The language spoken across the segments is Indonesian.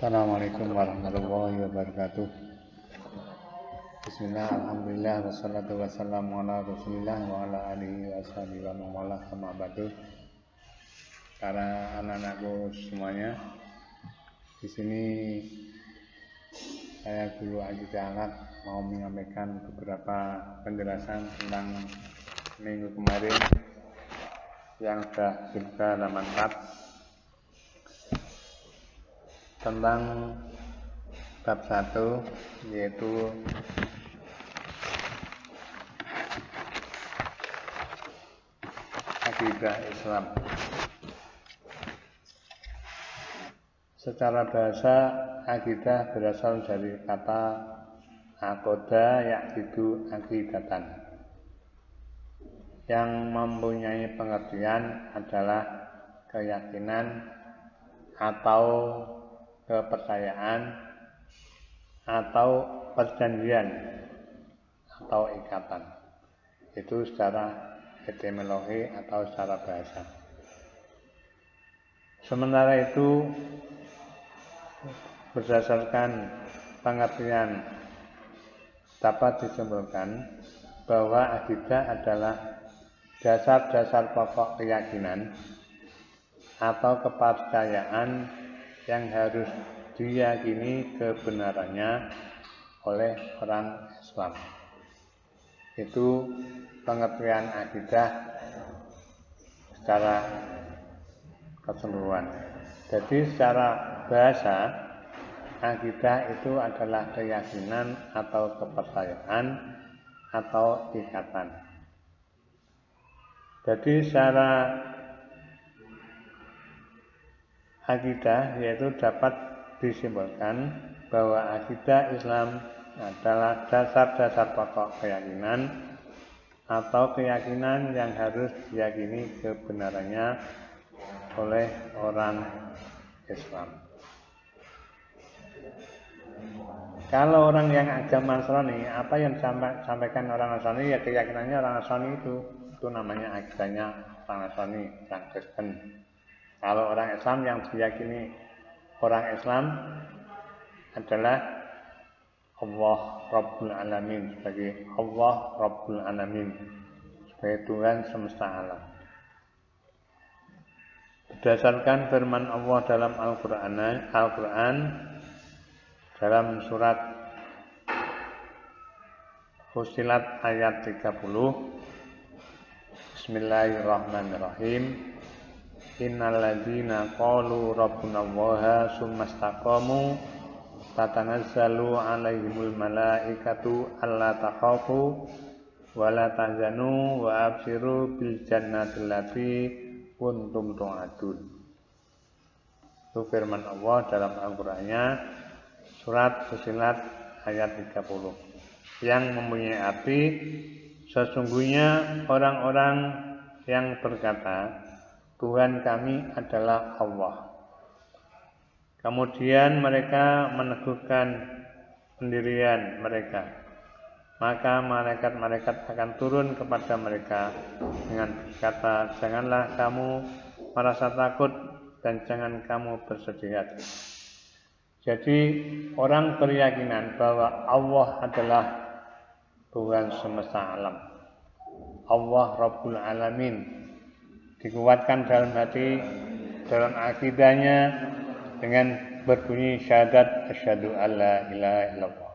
Assalamualaikum warahmatullahi wabarakatuh. Bismillah, alhamdulillah, wassalatu wassalamu ala rasulillah wa ala alihi wa sahbihi wa mawala kama ba'du. Para anak-anakku semuanya, di sini saya Guru Aqidah Alat mau menyampaikan beberapa penjelasan tentang minggu kemarin yang sudah dibuka halaman 4 tentang bab 1, yaitu akidah Islam. Secara bahasa, akidah berasal dari kata aqoda yaqidu aqidatan, yang mempunyai pengertian adalah keyakinan atau kepercayaan atau perjanjian atau ikatan. Itu secara etimologi atau secara bahasa. Sementara itu, berdasarkan pengertian dapat disimpulkan bahwa akidah adalah dasar-dasar pokok keyakinan atau kepercayaan yang harus diyakini kebenarannya oleh orang Islam. Itu pengertian akidah secara keseluruhan. Jadi secara bahasa, akidah itu adalah keyakinan atau kepercayaan atau ikatan. Jadi secara akidah yaitu dapat disimpulkan bahwa akidah Islam adalah dasar-dasar pokok keyakinan atau keyakinan yang harus diyakini kebenarannya oleh orang Islam. Kalau orang yang agama Nasrani, apa yang disampaikan orang Nasrani, ya keyakinannya orang Nasrani itu namanya akidahnya orang Nasrani, orang Kristen. Kalau orang Islam yang diyakini orang Islam adalah Allah Rabbul Alamin, sebagai Allah Rabbul Alamin, sebagai Tuhan semesta alam. Berdasarkan firman Allah dalam Al-Quran dalam surat Fussilat ayat 30, Bismillahirrahmanirrahim. Innal ladzina qalu rabbunallaha tsumastaqamu tatanazzalu 'alaihimul malaikatu alla takhafu wa la tahzanu wa abshiru bil jannati allati kuntum tu'adun. Itu firman Allah dalam Al-Qur'annya surat Fussilat ayat 30, yang mempunyai arti sesungguhnya orang-orang yang berkata Tuhan kami adalah Allah. Kemudian mereka meneguhkan pendirian mereka. Maka malaikat-malaikat akan turun kepada mereka dengan berkata, janganlah kamu merasa takut dan jangan kamu bersedih hati. Jadi orang berkeyakinan bahwa Allah adalah Tuhan semesta alam, Allah Rabbul Alamin, dikuatkan dalam hati, dalam akidahnya dengan berbunyi syahadat asyhadu alla ilaha illallah.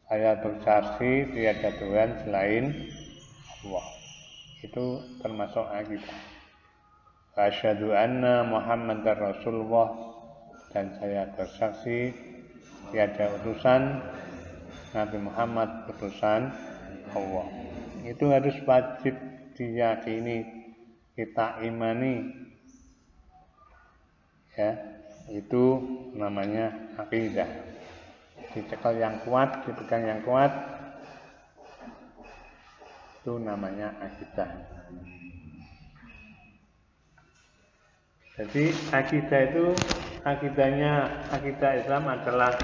Saya bersaksi tiada Tuhan selain Allah. Itu termasuk akidah. Asyhadu anna Muhammadar Rasulullah, dan saya bersaksi tiada utusan Nabi Muhammad utusan Allah. Itu harus wajib diyakini, kita imani, ya, itu namanya akidah. Dicekal yang kuat, dipegang yang kuat, itu namanya akidah. Jadi akidah Islam adalah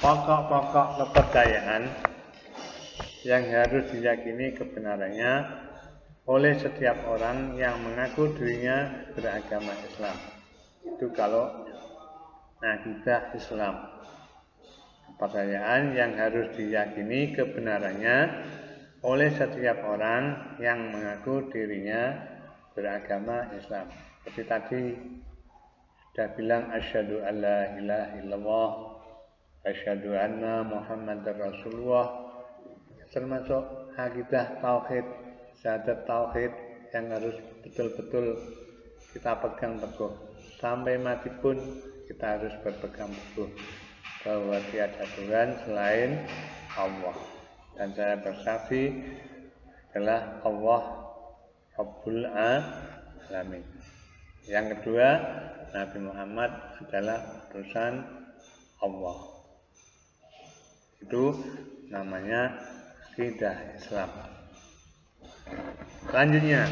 pokok-pokok kepercayaan yang harus diyakini kebenarannya oleh setiap orang yang mengaku dirinya beragama Islam. Itu kalau akidah Islam. Kepercayaan yang harus diyakini kebenarannya oleh setiap orang yang mengaku dirinya beragama Islam. Seperti tadi sudah bilang asyhadu alla ilaha illallah, asyhadu anna Muhammadar Rasulullah, termasuk akidah tauhid, syahadat tauhid yang harus betul-betul kita pegang teguh. Sampai mati pun kita harus berpegang teguh bahwa tiada Tuhan selain Allah, dan saya bersaksi adalah Allah Rabbul Alamin. Yang kedua, Nabi Muhammad adalah utusan Allah. Itu namanya akidah Islam. Selanjutnya,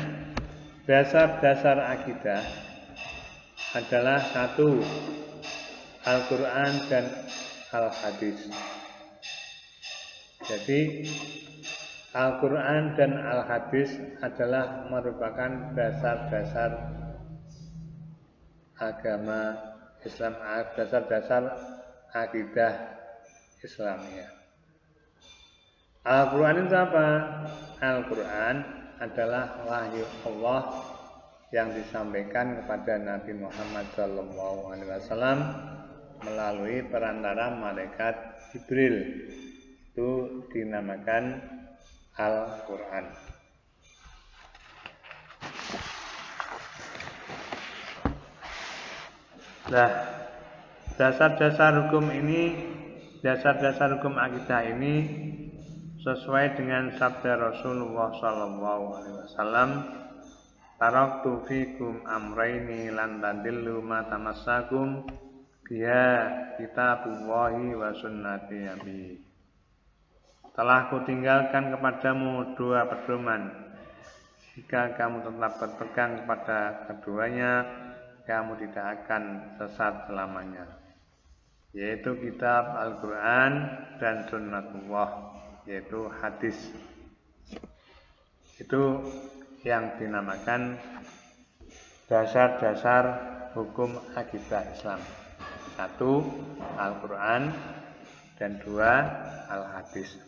dasar-dasar akidah adalah satu, Al-Quran dan Al-Hadis. Jadi Al-Quran dan Al-Hadis adalah merupakan dasar-dasar agama Islam, dasar-dasar akidah Islamiyah. Al-Quran itu apa? Al-Quran adalah wahyu Allah yang disampaikan kepada Nabi Muhammad SAW melalui perantara malaikat Jibril. Itu dinamakan Al-Quran. Nah, dasar-dasar hukum ini, dasar-dasar hukum akidah ini sesuai dengan sabda Rasulullah SAW, taraktu fikum amraini lan tadillu ma tamassakum biha kitabullahi wa sunnati nabi. Telah kutinggalkan kepadamu dua pedoman. Jika kamu tetap berpegang kepada keduanya, kamu tidak akan sesat selamanya. Yaitu kitab Al-Quran dan sunnatullah, yaitu hadis. Itu yang dinamakan dasar-dasar hukum akidah Islam. Satu, Al-Quran, dan dua, Al-Hadis.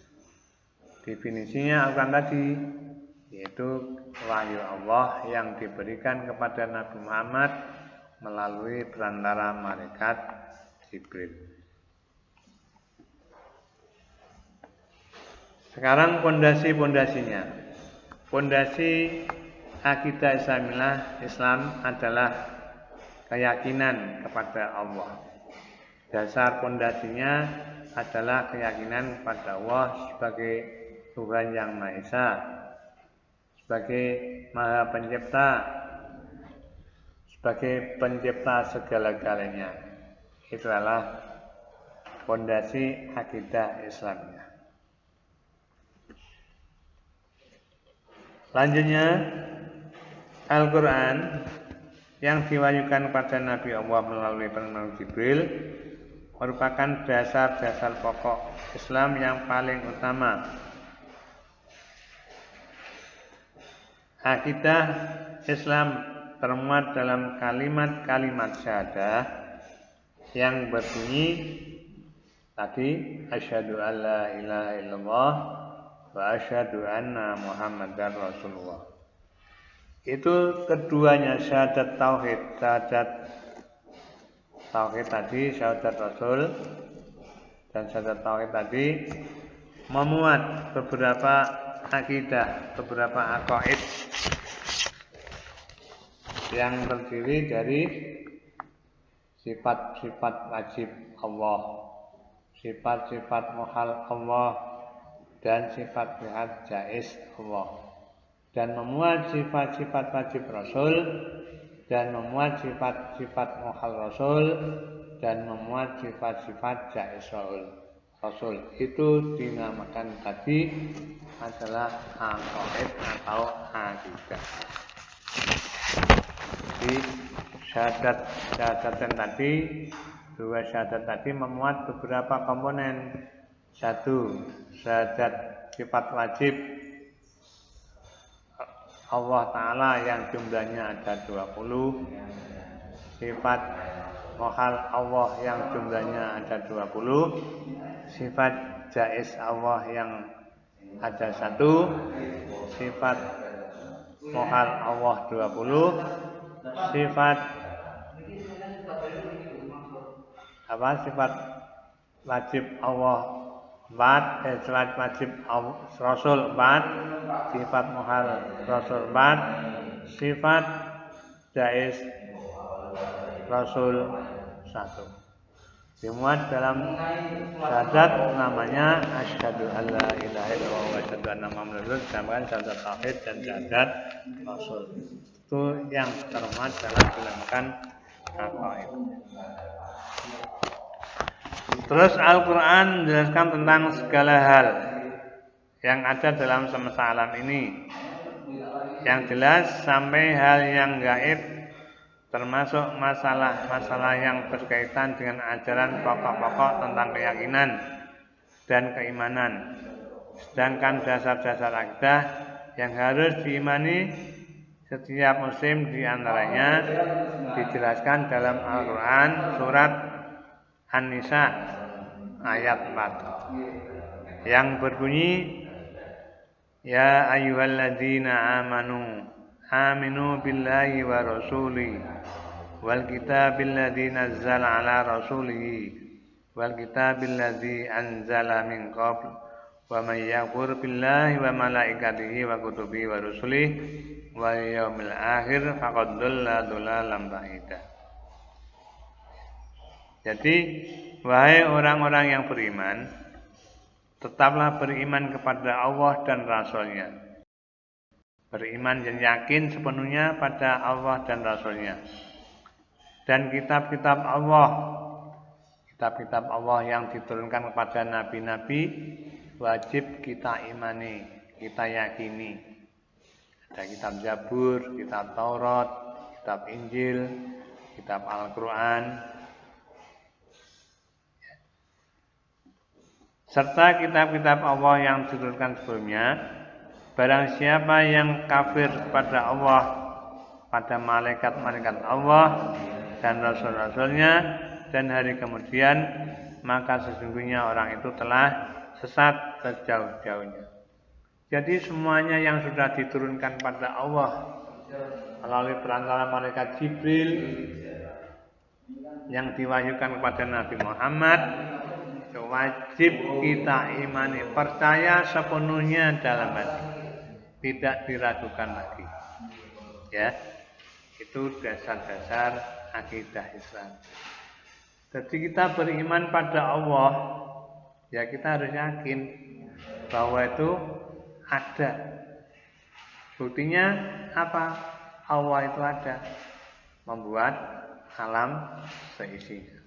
Definisinya Al-Quran tadi, yaitu wahyu Allah yang diberikan kepada Nabi Muhammad melalui perantara malaikat Jibril. Sekarang pondasi-pondasinya. Pondasi akidah Islam adalah keyakinan kepada Allah. Dasar pondasinya adalah keyakinan kepada Allah sebagai Tuhan yang Maha Esa, sebagai Maha Pencipta, sebagai pencipta segala-galanya. Itu adalah pondasi akidah Islamnya. Selanjutnya, Al-Quran yang diwahyukan kepada Nabi Allah melalui perantara Jibril merupakan dasar-dasar pokok Islam yang paling utama. Akidah Islam termuat dalam kalimat-kalimat syahadah yang berbunyi tadi asyhadu alla ilaha illallah wa asyhadu anna Muhammadar Rasulullah. Itu keduanya syahadat tauhid, syahadat tauhid tadi, syahadat Rasul dan syahadat tauhid tadi memuat beberapa akidah, beberapa aqaid yang terdiri dari sifat-sifat wajib Allah, sifat-sifat muhal Allah, dan sifat-sifat jaiz Allah, dan memuat sifat-sifat wajib Rasul, dan memuat sifat-sifat muhal Rasul, dan memuat sifat-sifat jaiz Rasul. Itu dinamakan tadi adalah aqaid atau akidah. Jadi syahadat yang tadi, dua syahadat tadi memuat beberapa komponen. Satu, syahadat sifat wajib Allah Ta'ala yang jumlahnya ada 20, sifat mohal Allah yang jumlahnya ada 20, sifat jaiz Allah yang ada 1, sifat mohal Allah 20, sifat sifat wajib Allah 4, sifat wajib Rasul 4, sifat mohal Rasul 4, sifat jaiz Rasul 1. Dimuat dalam syahadat namanya asyhadu alla ilaha illallah wa asyhadu anna muhammadar rasul, disamakan syahadat tauhid dan syahadat Rasul. Itu yang termuat dalam bilangan aqaid. Terus Al-Quran menjelaskan tentang segala hal yang ada dalam semesta alam ini. Yang jelas sampai hal yang gaib, termasuk masalah-masalah yang berkaitan dengan ajaran pokok-pokok tentang keyakinan dan keimanan. Sedangkan dasar-dasar akidah yang harus diimani setiap muslim diantaranya dijelaskan dalam Al-Quran surat An-Nisa ayat 4 yang berbunyi, Ya ayyuhalladzina aminu billahi wa rasuli wal kitabil ladzi nazzala ala rasulihi wal kitabil ladzi anzala min qabl wa may yakfur billahi wa malaikatihi wa kutubihi wa rusulihi wal yaumil akhir faqad dhalla dhalalan ba'ida. Jadi wahai orang-orang yang beriman, tetaplah beriman kepada Allah dan Rasul-Nya. Beriman dan yakin sepenuhnya pada Allah dan Rasul-Nya. Dan kitab-kitab Allah yang diturunkan kepada nabi-nabi wajib kita imani, kita yakini. Ada kitab Zabur, kitab Taurat, kitab Injil, kitab Al-Quran, serta kitab-kitab Allah yang diturunkan sebelumnya. Barang siapa yang kafir kepada Allah, pada malaikat-malaikat Allah dan rasul-rasulnya dan hari kemudian, maka sesungguhnya orang itu telah sesat sejauh-jauhnya. Jadi semuanya yang sudah diturunkan pada Allah melalui perantara malaikat Jibril yang diwahyukan kepada Nabi Muhammad, wajib kita imani, percaya sepenuhnya dalam hati, tidak diragukan lagi. Ya, itu dasar-dasar akidah Islam. Jadi kita beriman pada Allah, ya kita harus yakin bahwa itu ada. Buktinya apa? Allah itu ada, membuat alam seisinya.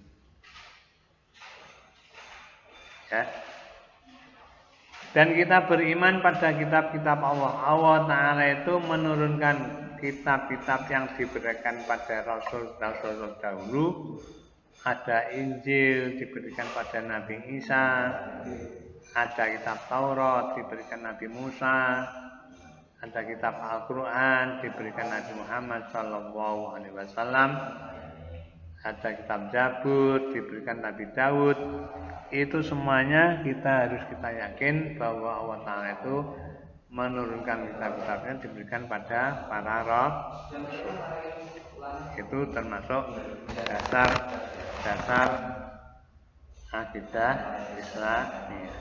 Ya. Dan kita beriman pada kitab-kitab Allah. Allah Ta'ala itu menurunkan kitab-kitab yang diberikan pada Rasul-Rasul dahulu. Ada Injil diberikan pada Nabi Isa, ada kitab Taurat diberikan Nabi Musa, ada kitab Al-Quran diberikan Nabi Muhammad SAW, ada kitab Zabur diberikan Nabi Daud. Itu semuanya kita yakin bahwa Allah Ta'ala itu menurunkan kitab-kitabnya diberikan pada para rasul. Itu termasuk dasar akidah Islamiyah.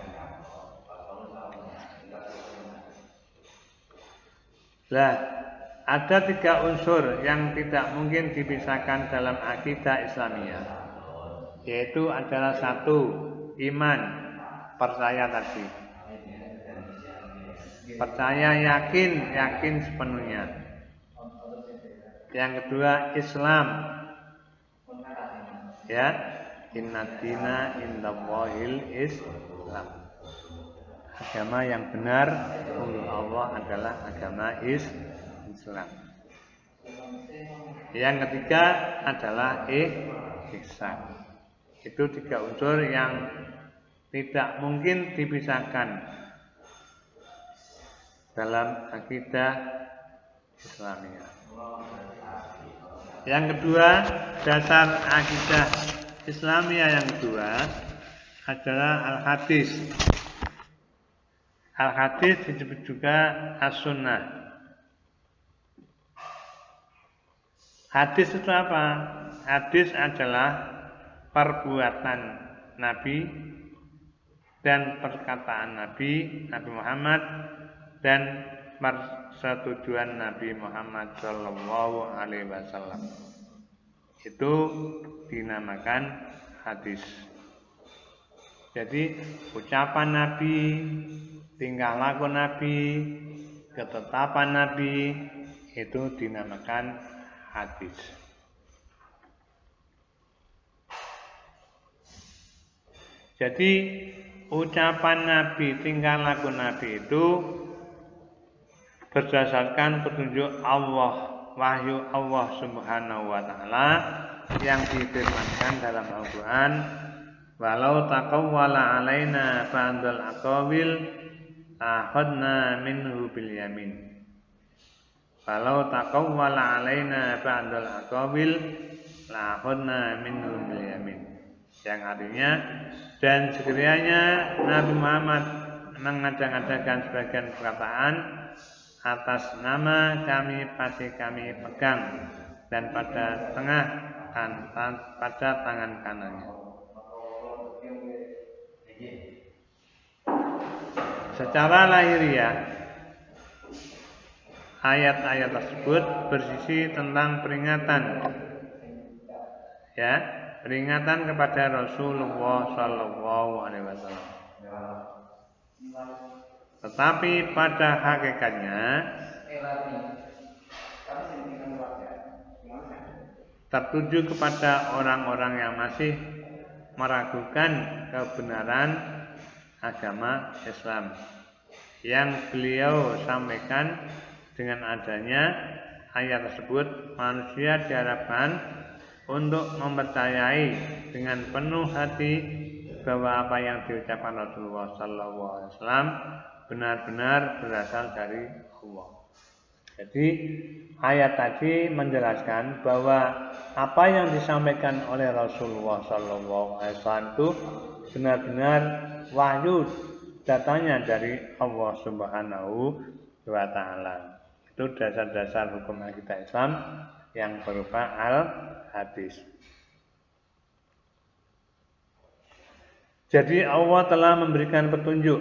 Nah, ada 3 unsur yang tidak mungkin dipisahkan dalam akidah Islamiyah, yaitu adalah 1, iman, percaya tadi. Percaya yakin sepenuhnya. Yang kedua Islam. Ya, inna dina indallahil Islam. Agama yang benar untuk Allah adalah agama Islam. Yang ketiga adalah ihsan. Itu 3 unsur yang tidak mungkin dipisahkan dalam akidah Islamiyah. Yang kedua, dasar akidah Islamiyah yang kedua adalah al-hadis. Al-hadis disebut juga as-sunnah. Hadis itu apa? Hadis adalah perbuatan Nabi dan perkataan Nabi Muhammad dan persetujuan Nabi Muhammad Shallallahu Alaihi Wasallam. Itu dinamakan hadis. Jadi ucapan Nabi, tingkah laku Nabi, ketetapan Nabi itu dinamakan hadis. Jadi ucapan Nabi, tingkah laku Nabi itu berdasarkan petunjuk Allah, wahyu Allah Subhanahu wa taala yang difirmankan dalam Al-Qur'an, walau taqawwala alaina ba'dal aqawil akhadna minhu bil yamin. Walau taqawwala alaina ba'dal aqawil akhadna minhu bil yamin. Yang artinya, dan sekiranya Nabi Muhammad mengada-ngadakan sebagian perkataan atas nama kami, pasti kami pegang dan pada pada tangan kanannya. Secara lahiriah, ayat-ayat tersebut bersisi tentang peringatan, ya, peringatan kepada Rasulullah Shallallahu Alaihi Wasallam. Tetapi pada hakikatnya tertuju kepada orang-orang yang masih meragukan kebenaran agama Islam yang beliau sampaikan. Dengan adanya ayat tersebut, manusia diharapkan untuk mempercayai dengan penuh hati bahwa apa yang diucapkan Rasulullah SAW benar-benar berasal dari Allah. Jadi ayat tadi menjelaskan bahwa apa yang disampaikan oleh Rasulullah SAW itu benar-benar wahyu datangnya dari Allah Subhanahu wa taala. Itu dasar-dasar hukum akidah Islam yang berupa al-hadis. Jadi Allah telah memberikan petunjuk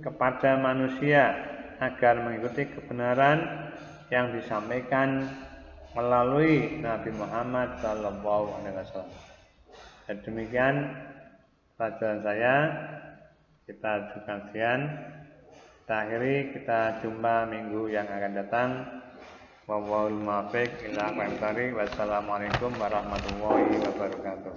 kepada manusia agar mengikuti kebenaran yang disampaikan melalui Nabi Muhammad SAW. Dan demikian pelajaran saya, kita ajukan sekian. Kita akhiri, kita jumpa minggu yang akan datang. Wallahul muwaffiq ila aqwamit thoriq. Wassalamualaikum warahmatullahi wabarakatuh.